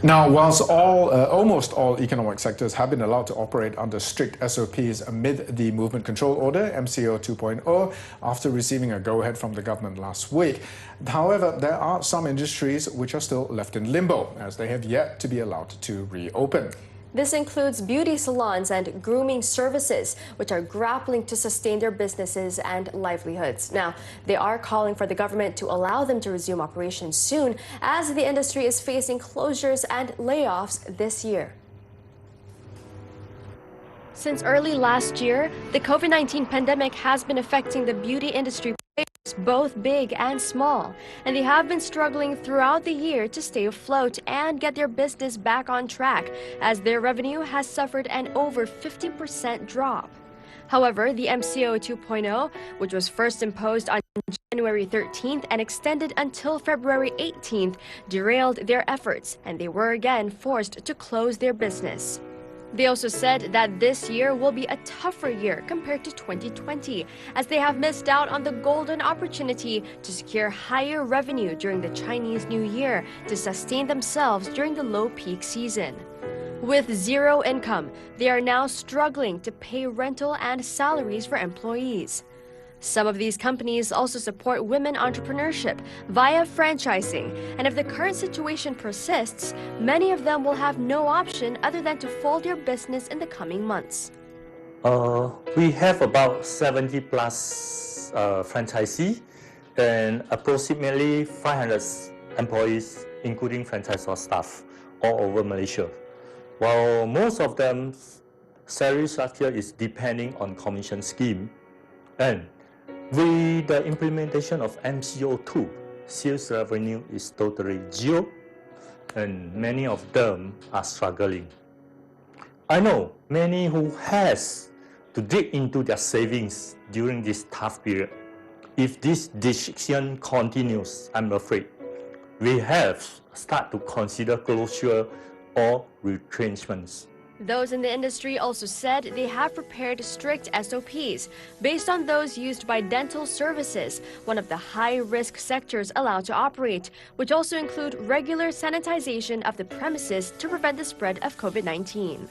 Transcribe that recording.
Now, whilst almost all economic sectors have been allowed to operate under strict SOPs amid the Movement Control Order, MCO 2.0, after receiving a go-ahead from the government last week. However, there are some industries which are still left in limbo, as they have yet to be allowed to reopen. This includes beauty salons and grooming services, which are grappling to sustain their businesses and livelihoods. Now, they are calling for the government to allow them to resume operations soon, as the industry is facing closures and layoffs this year. Since early last year, the COVID-19 pandemic has been affecting the beauty industry, both big and small, and they have been struggling throughout the year to stay afloat and get their business back on track, as their revenue has suffered an over 50% drop. However, the MCO 2.0, which was first imposed on January 13th and extended until February 18th, derailed their efforts, and they were again forced to close their business. They also said that this year will be a tougher year compared to 2020, as they have missed out on the golden opportunity to secure higher revenue during the Chinese New Year to sustain themselves during the low peak season. With zero income, they are now struggling to pay rental and salaries for employees. Some of these companies also support women entrepreneurship via franchising, and if the current situation persists, many of them will have no option other than to fold their business in the coming months. We have about 70 plus franchisees and approximately 500 employees, including franchisor staff, all over Malaysia. While most of them salary structure is depending on commission scheme, and with the implementation of MCO2, sales revenue is totally zero, and many of them are struggling. I know many who has to dig into their savings during this tough period. If this decision continues, I'm afraid we have start to consider closure or retrenchments. Those in the industry also said they have prepared strict SOPs based on those used by dental services, one of the high-risk sectors allowed to operate, which also include regular sanitization of the premises to prevent the spread of COVID-19.